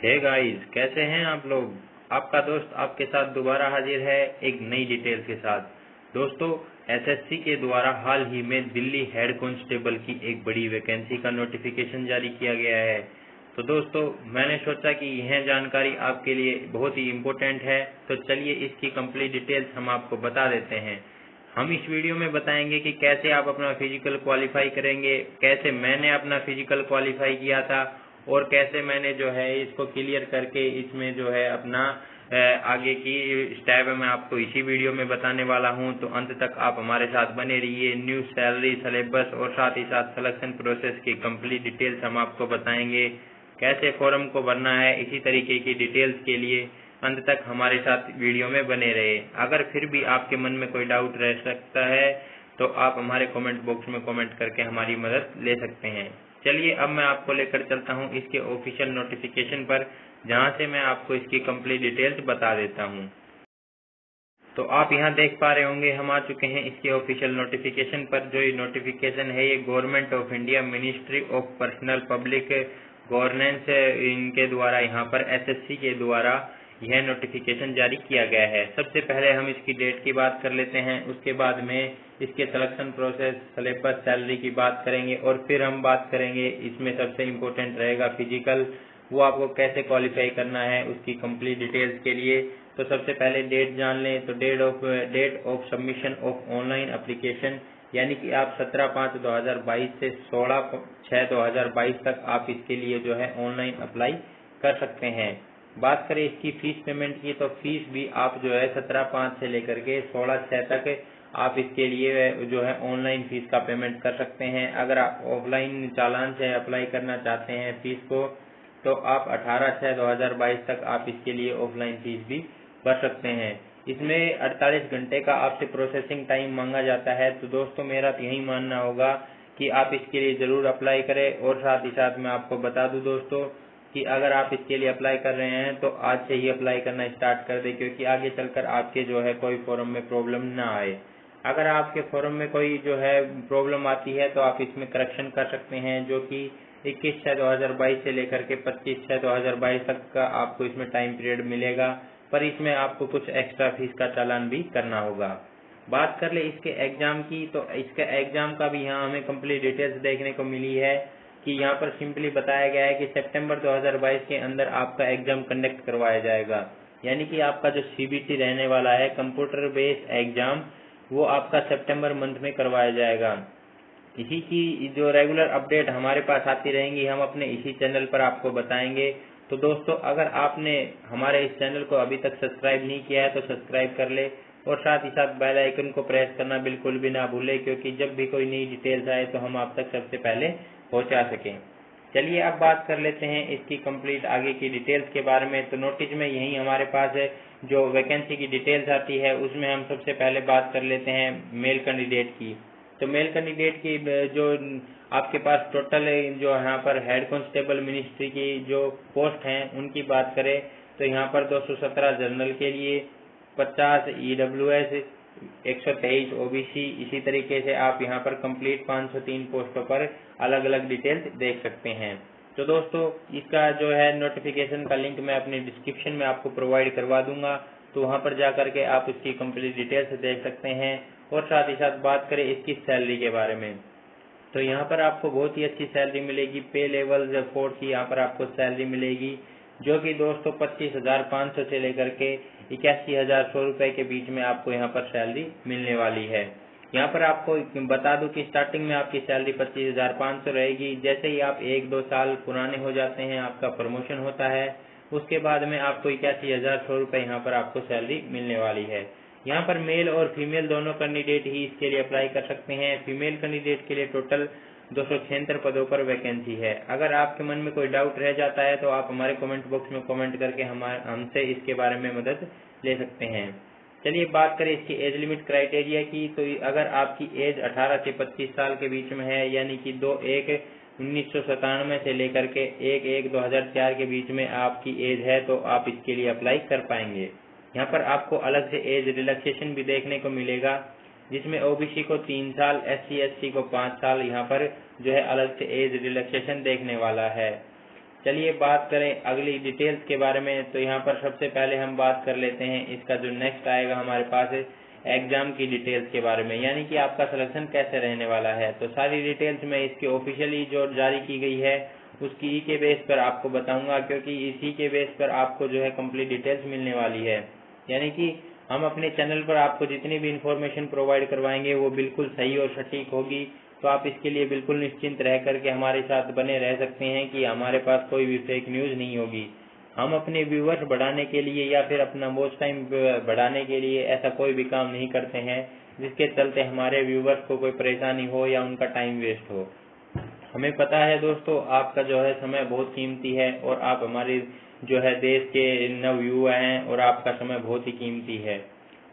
Hey guys, कैसे हैं आप लोग। आपका दोस्त आपके साथ दोबारा हाजिर है एक नई डिटेल्स के साथ। दोस्तों, एसएससी के द्वारा हाल ही में दिल्ली हेड कांस्टेबल की एक बड़ी वैकेंसी का नोटिफिकेशन जारी किया गया है। तो दोस्तों, मैंने सोचा कि यह जानकारी आपके लिए बहुत ही इम्पोर्टेंट है, तो चलिए इसकी कंप्लीट डिटेल्स हम आपको बता देते हैं। हम इस वीडियो में बताएंगे कि कैसे आप अपना फिजिकल क्वालिफाई करेंगे, कैसे मैंने अपना फिजिकल क्वालिफाई किया था और कैसे मैंने जो है इसको क्लियर करके इसमें जो है अपना आगे की स्टेप मैं आपको इसी वीडियो में बताने वाला हूं। तो अंत तक आप हमारे साथ बने रहिए। न्यू सैलरी, सिलेबस और साथ ही साथ सिलेक्शन प्रोसेस की कंप्लीट डिटेल्स हम आपको बताएंगे, कैसे फॉर्म को भरना है। इसी तरीके की डिटेल्स के लिए अंत तक हमारे साथ वीडियो में बने रहे। अगर फिर भी आपके मन में कोई डाउट रह सकता है तो आप हमारे कमेंट बॉक्स में कमेंट करके हमारी मदद ले सकते हैं। चलिए अब मैं आपको लेकर चलता हूं इसके ऑफिशियल नोटिफिकेशन पर, जहां से मैं आपको इसकी कंप्लीट डिटेल्स बता देता हूं। तो आप यहां देख पा रहे होंगे हम आ चुके हैं इसके ऑफिशियल नोटिफिकेशन पर। जो ये नोटिफिकेशन है ये government of India ministry of personnel public governance इनके द्वारा यहाँ पर एसएससी के द्वारा यह नोटिफिकेशन जारी किया गया है। सबसे पहले हम इसकी डेट की बात कर लेते हैं, उसके बाद में इसके सिलेक्शन प्रोसेस, सिलेबस, सैलरी की बात करेंगे और फिर हम बात करेंगे इसमें सबसे इम्पोर्टेंट रहेगा फिजिकल, वो आपको कैसे क्वालिफाई करना है उसकी कंप्लीट डिटेल्स के लिए। तो सबसे पहले डेट जान लें। तो date of submission of online application, यानी कि आप 17/5/2022 से 16/6/2022 तक आप इसके लिए जो है ऑनलाइन अप्लाई कर सकते हैं। बात करें इसकी फीस पेमेंट की, तो फीस भी आप जो है 17/5 से लेकर के 16/6 तक आप इसके लिए जो है ऑनलाइन फीस का पेमेंट कर सकते हैं। अगर आप ऑफलाइन चालान से अप्लाई करना चाहते हैं फीस को, तो आप 18/6/2022 तक आप इसके लिए ऑफलाइन फीस भी भर सकते हैं। इसमें 48 घंटे का आपसे प्रोसेसिंग टाइम मांगा जाता है। तो दोस्तों, मेरा तो यही मानना होगा कि आप इसके लिए जरूर अप्लाई करें। और साथ ही साथ मैं आपको बता दूं दोस्तों कि अगर आप इसके लिए अप्लाई कर रहे हैं तो आज से ही अप्लाई करना स्टार्ट कर दें, क्योंकि आगे चलकर आपके जो है कोई फॉर्म में प्रॉब्लम ना आए। अगर आपके फॉर्म में कोई जो है प्रॉब्लम आती है तो आप इसमें करेक्शन कर सकते हैं, जो कि 21/6/2022 से लेकर के 25/6/2022 तक का आपको इसमें टाइम पीरियड मिलेगा। पर इसमें आपको कुछ एक्स्ट्रा फीस का चालान भी करना होगा। बात कर ले इसके एग्जाम की, तो इसके एग्जाम का भी यहाँ हमें कंप्लीट डिटेल्स देखने को मिली है कि यहाँ पर सिंपली बताया गया है कि सितंबर 2022 के अंदर आपका एग्जाम कंडक्ट करवाया जाएगा। यानी कि आपका जो सीबीटी रहने वाला है, कंप्यूटर बेस्ड एग्जाम, वो आपका सितंबर मंथ में करवाया जाएगा। इसी की जो रेगुलर अपडेट हमारे पास आती रहेंगी, हम अपने इसी चैनल पर आपको बताएंगे। तो दोस्तों, अगर आपने हमारे इस चैनल को अभी तक सब्सक्राइब नहीं किया है तो सब्सक्राइब कर ले और साथ ही साथ बेल आइकन को प्रेस करना बिल्कुल भी ना भूलें, क्योंकि जब भी कोई नई डिटेल्स आए तो हम आप तक सबसे पहले पहुंचा सकें। चलिए अब बात कर लेते हैं इसकी कंप्लीट आगे की डिटेल्स के बारे में। तो नोटिस में यही हमारे पास है जो वैकेंसी की डिटेल्स आती है, उसमें हम सबसे पहले बात कर लेते हैं मेल कैंडिडेट की। तो मेल कैंडिडेट की जो आपके पास टोटल जो यहाँ पर हेड कांस्टेबल मिनिस्ट्री की जो पोस्ट हैं उनकी बात करें तो यहाँ पर 217 जनरल के लिए, 50 EWS, 123 OBC। इसी तरीके से आप यहाँ पर कंप्लीट 503 पोस्टों पर अलग अलग डिटेल्स देख सकते हैं। तो दोस्तों, इसका जो है नोटिफिकेशन का लिंक मैं अपने डिस्क्रिप्शन में आपको प्रोवाइड करवा दूंगा, तो वहाँ पर जा करके आप इसकी कंप्लीट डिटेल्स देख सकते हैं। और साथ ही साथ बात करें इसकी सैलरी के बारे में, तो यहाँ पर आपको बहुत ही अच्छी सैलरी मिलेगी। पे लेवल 4 की यहाँ पर आपको सैलरी मिलेगी, जो कि दोस्तों 25,500 से लेकर के 81,100 रुपए के बीच में आपको यहाँ पर सैलरी मिलने वाली है। यहाँ पर आपको बता दूं कि स्टार्टिंग में आपकी सैलरी 25,500 रहेगी। जैसे ही आप 1-2 साल पुराने हो जाते हैं, आपका प्रमोशन होता है, उसके बाद में आपको 81,100 रुपए यहाँ पर आपको सैलरी मिलने वाली है। यहाँ पर मेल और फीमेल दोनों कैंडिडेट ही इसके लिए अप्लाई कर सकते हैं। फीमेल कैंडिडेट के लिए टोटल 276 पदों पर वैकेंसी है। अगर आपके मन में कोई डाउट रह जाता है तो आप हमारे कमेंट बॉक्स में कमेंट करके हमसे इसके बारे में मदद ले सकते हैं। चलिए बात करें इसकी एज लिमिट क्राइटेरिया की, तो अगर आपकी एज 18 से 25 साल के बीच में है, यानी कि 2/1/1997 से लेकर के 1/1/2004 के बीच में आपकी एज है, तो आप इसके लिए अप्लाई कर पाएंगे। यहाँ पर आपको अलग से एज रिलैक्सेशन भी देखने को मिलेगा, जिसमें ओबीसी को 3 साल, SC ST को 5 साल यहाँ पर जो है अलग से एज रिलैक्सेशन देखने वाला है। चलिए बात करें अगली डिटेल्स के बारे में। तो यहाँ पर सबसे पहले हम बात कर लेते हैं इसका जो नेक्स्ट आएगा हमारे पास एग्जाम की डिटेल्स के बारे में, यानी कि आपका सिलेक्शन कैसे रहने वाला है। तो सारी डिटेल्स मैं इसकी ऑफिशियली जो जारी की गई है उसकी के बेस पर आपको बताऊंगा, क्योंकि इसी के बेस पर आपको जो है कंप्लीट डिटेल्स मिलने वाली है। यानी कि हम अपने चैनल पर आपको जितनी भी इंफॉर्मेशन प्रोवाइड करवाएंगे वो बिल्कुल सही और सटीक होगी। तो आप इसके लिए बिल्कुल निश्चिंत रह करके हमारे साथ बने रह सकते हैं कि हमारे पास कोई भी फेक न्यूज़ नहीं होगी। हम अपने व्यूवर्स बढ़ाने के लिए या फिर अपना वॉच टाइम बढ़ाने के लिए ऐसा कोई भी काम नहीं करते हैं जिसके चलते हमारे व्यूवर्स को कोई परेशानी हो या उनका टाइम वेस्ट हो। हमें पता है दोस्तों आपका जो है समय बहुत कीमती है और आप हमारे जो है देश के नव युवा हैं और आपका समय बहुत ही कीमती है।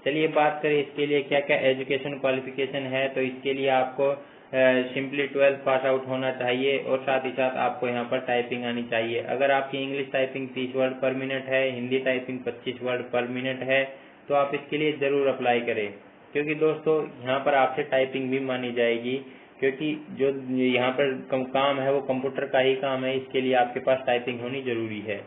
चलिए बात करें इसके लिए क्या क्या एजुकेशन क्वालिफिकेशन है। तो इसके लिए आपको सिंपली 12th पास आउट होना चाहिए और साथ ही साथ आपको यहाँ पर टाइपिंग आनी चाहिए। अगर आपकी English typing 30 word per minute है, Hindi typing 25 word per minute है तो आप इसके लिए ज़रूर अप्लाई करें, क्योंकि दोस्तों यहाँ पर आपसे टाइपिंग भी मानी जाएगी, क्योंकि जो यहाँ पर काम है वो कंप्यूटर का ही काम है, इसके लिए आपके पास टाइपिंग होनी जरूरी है।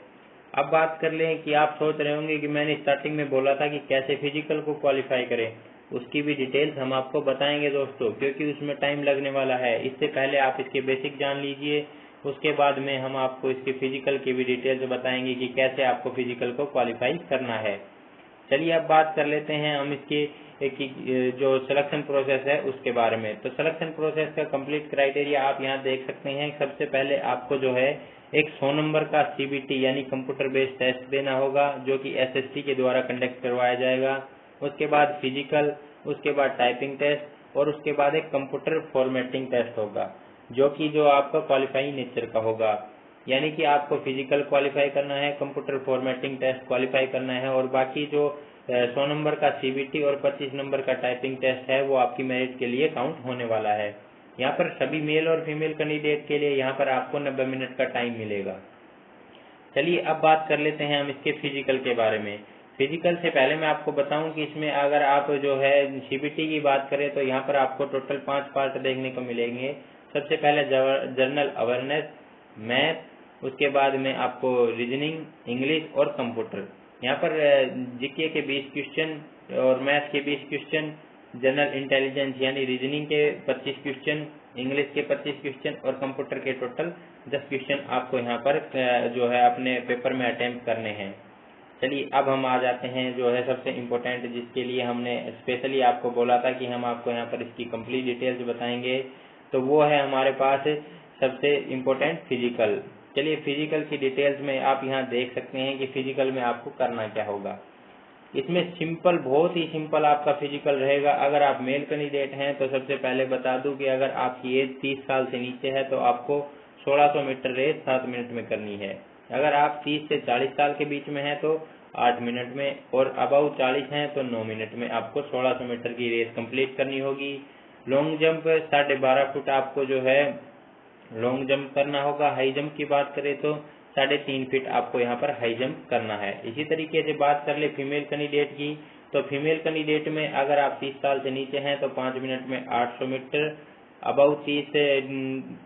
अब बात कर लें कि आप सोच रहे होंगे कि मैंने स्टार्टिंग में बोला था कि कैसे फिजिकल को क्वालिफाई करें, उसकी भी डिटेल्स हम आपको बताएंगे दोस्तों, क्योंकि उसमें टाइम लगने वाला है। इससे पहले आप इसके बेसिक जान लीजिए, उसके बाद में हम आपको इसके फिजिकल की भी डिटेल्स बताएंगे कि कैसे आपको फिजिकल को क्वालिफाई करना है। चलिए अब बात कर लेते हैं हम इसके जो सिलेक्शन प्रोसेस है उसके बारे में। तो सिलेक्शन प्रोसेस का कंप्लीट क्राइटेरिया आप यहाँ देख सकते हैं। सबसे पहले आपको जो है एक 100 नंबर का सीबीटी यानी कंप्यूटर बेस्ड टेस्ट देना होगा, जो कि एसएससी के द्वारा कंडक्ट करवाया जाएगा। उसके बाद फिजिकल, उसके बाद टाइपिंग टेस्ट और उसके बाद एक कंप्यूटर फॉर्मेटिंग टेस्ट होगा, जो कि जो आपका क्वालिफाइंग नेचर का होगा। यानी कि आपको फिजिकल क्वालिफाई करना है, कंप्यूटर फॉर्मेटिंग टेस्ट क्वालिफाई करना है और बाकी जो 100 नंबर का सीबीटी और 25 नंबर का टाइपिंग टेस्ट है वो आपकी मेरिट के लिए काउंट होने वाला है। यहाँ पर सभी मेल और फीमेल कैंडिडेट के लिए यहाँ पर आपको 90 मिनट का टाइम मिलेगा। चलिए अब बात कर लेते हैं हम इसके फिजिकल के बारे में। फिजिकल से पहले मैं आपको बताऊं कि इसमें अगर आप जो है सीबीटी की बात करें तो यहाँ पर आपको टोटल 5 पार्ट देखने को मिलेंगे। सबसे पहले जनरल अवेयरनेस, मैथ, उसके बाद में आपको रीजनिंग, इंग्लिश और कंप्यूटर। यहाँ पर जीके के 20 क्वेश्चन और मैथ के 20 क्वेश्चन, जनरल इंटेलिजेंस यानी रीजनिंग के 25 क्वेश्चन, इंग्लिश के 25 क्वेश्चन और कंप्यूटर के टोटल 10 क्वेश्चन आपको यहाँ पर जो है अपने पेपर में अटेम्प्ट करने हैं। चलिए अब हम आ जाते हैं जो है सबसे इम्पोर्टेंट, जिसके लिए हमने स्पेशली आपको बोला था कि हम आपको यहाँ पर इसकी कंप्लीट डिटेल्स बताएंगे। तो वो है हमारे पास सबसे इम्पोर्टेंट फिजिकल। चलिए फिजिकल की डिटेल्स में आप यहाँ देख सकते हैं कि फिजिकल में आपको करना क्या होगा। इसमें सिंपल, बहुत ही सिंपल आपका फिजिकल रहेगा। अगर आप मेल कैंडिडेट हैं तो सबसे पहले बता दूं कि अगर आपकी एज 30 साल से नीचे है तो आपको 1600 मीटर रेस 7 मिनट में करनी है। अगर आप 30 से 40 साल के बीच में हैं तो 8 मिनट में, और अबाउ 40 हैं तो 9 मिनट में आपको 1600 मीटर की रेस कंप्लीट करनी होगी। लॉन्ग जंप 12.5 फुट आपको जो है लॉन्ग जंप करना होगा। हाई जंप की बात करें तो 3.5 फीट आपको यहाँ पर हाई जंप करना है। इसी तरीके से बात कर ले फीमेल कैंडिडेट की, तो फीमेल कैंडिडेट में अगर आप 30 साल से नीचे हैं तो 5 मिनट में 800 मीटर, अबाउ 30 से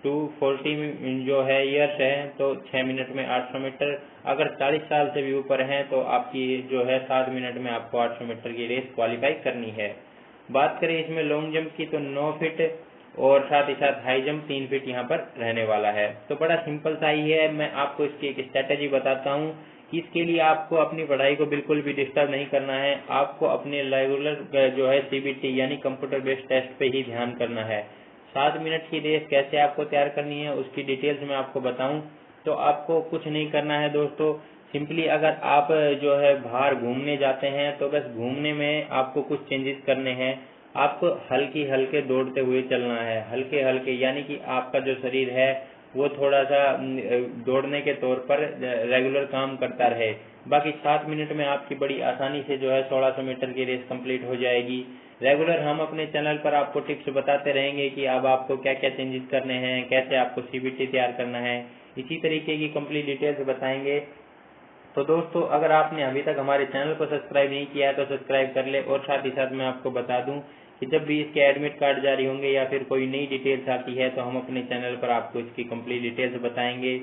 240 जो है ईयर्स है तो 6 मिनट में 800 मीटर। अगर 40 साल से भी ऊपर हैं तो आपकी जो है 7 मिनट में आपको 800 मीटर की रेस क्वालिफाई करनी है। बात करें इसमें लॉन्ग जंप की तो 9 फीट और साथ ही साथ हाई जंप 3 फीट यहाँ पर रहने वाला है। तो बड़ा सिंपल सा ही है। मैं आपको इसकी एक स्ट्रेटेजी बताता हूँ कि इसके लिए आपको अपनी पढ़ाई को बिल्कुल भी डिस्टर्ब नहीं करना है। आपको अपने रेगुलर जो है सीबीटी यानी कंप्यूटर बेस्ड टेस्ट पे ही ध्यान करना है। 7 मिनट की रेस कैसे आपको तैयार करनी है उसकी डिटेल्स मैं आपको बताऊं तो आपको कुछ नहीं करना है दोस्तों। सिंपली अगर आप जो है बाहर घूमने जाते हैं तो बस घूमने में आपको कुछ चेंजेस करने हैं। आपको हल्के दौड़ते हुए चलना है, हल्के यानी कि आपका जो शरीर है वो थोड़ा सा दौड़ने के तौर पर रेगुलर काम करता रहे। बाकी 7 मिनट में आपकी बड़ी आसानी से जो है 1600 मीटर की रेस कंप्लीट हो जाएगी। रेगुलर हम अपने चैनल पर आपको टिप्स बताते रहेंगे कि अब आपको क्या क्या चेंजेस करने हैं, कैसे आपको सीबीटी तैयार करना है, इसी तरीके की कंप्लीट डिटेल्स बताएंगे। तो दोस्तों अगर आपने अभी तक हमारे चैनल को सब्सक्राइब नहीं किया है तो सब्सक्राइब कर ले, और साथ ही साथ मैं आपको बता दूं कि जब भी इसके एडमिट कार्ड जारी होंगे या फिर कोई नई डिटेल्स आती है तो हम अपने चैनल पर आपको इसकी कंप्लीट डिटेल्स बताएंगे।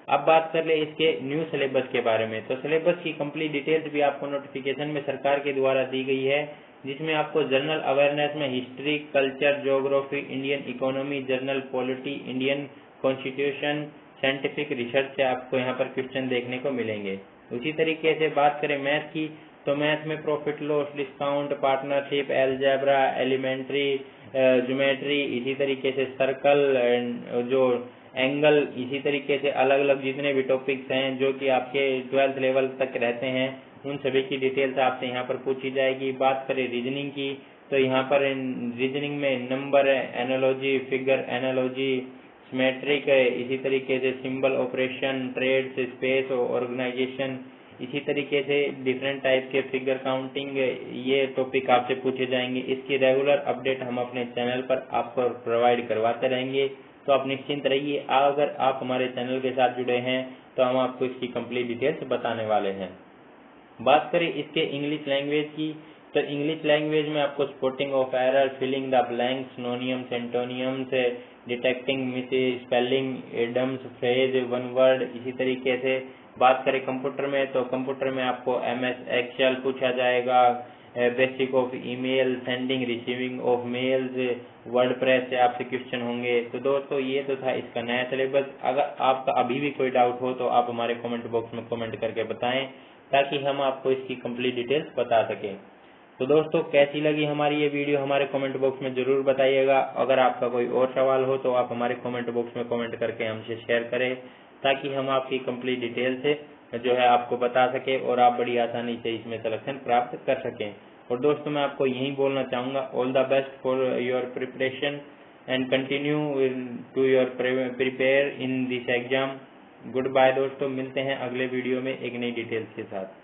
अब बात कर ले इसके न्यू सिलेबस के बारे में। तो सिलेबस की कंप्लीट डिटेल्स भी आपको नोटिफिकेशन में सरकार के द्वारा दी गई है, जिसमें आपको जनरल अवेयरनेस में history, culture, geography, Indian economy, general polity, Indian constitution, scientific research से आपको यहाँ पर क्वेश्चन देखने को मिलेंगे। उसी तरीके से बात करें मैथ की, तो मैथ में profit loss, discount, partnership, algebra, elementary geometry, इसी तरीके से सर्कल, जो एंगल, इसी तरीके से अलग अलग जितने भी टॉपिक्स हैं जो कि आपके 12th लेवल तक रहते हैं, उन सभी की डिटेल्स आपसे यहाँ पर पूछी जाएगी। बात करें रीजनिंग की, तो यहाँ पर रीजनिंग में number, analogy, figure analogy, symmetric, इसी तरीके से symbol operation, trades, space organisation, इसी तरीके से डिफरेंट टाइप के फिगर काउंटिंग, ये टॉपिक आपसे पूछे जाएंगे। इसकी रेगुलर अपडेट हम अपने चैनल पर आपको प्रोवाइड करवाते रहेंगे, तो आप निश्चिंत रहिए। अगर आप हमारे चैनल के साथ जुड़े हैं तो हम आपको इसकी कंप्लीट डिटेल्स बताने वाले हैं। बात करें इसके इंग्लिश लैंग्वेज की, तो इंग्लिश लैंग्वेज में आपको spotting of error, filling the blanks, synonyms, antonyms, detecting misspelling, idioms, phrase, one word, इसी तरीके से। बात करें कंप्यूटर में, तो कंप्यूटर में आपको MS एक्सेल पूछा जाएगा, basic of email, sending receiving of males, WordPress से आपसे क्वेश्चन होंगे। तो दोस्तों ये तो था इसका नया सिलेबस। अगर आपका अभी भी कोई डाउट हो तो आप हमारे कमेंट बॉक्स में कमेंट करके बताएं, ताकि हम आपको इसकी कंप्लीट डिटेल्स बता सकें। तो दोस्तों कैसी लगी हमारी ये वीडियो हमारे कमेंट बॉक्स में जरूर बताइएगा। अगर आपका कोई और सवाल हो तो आप हमारे कमेंट बॉक्स में कमेंट करके हमसे शेयर करें, ताकि हम आपकी कंप्लीट डिटेल से जो है आपको बता सके और आप बड़ी आसानी से इसमें सिलेक्शन प्राप्त कर सकें। और दोस्तों मैं आपको यही बोलना चाहूँगा, all the best for your preparation and continue to your prepare in this exam. Good bye दोस्तों, मिलते हैं अगले वीडियो में एक नई डिटेल्स के साथ।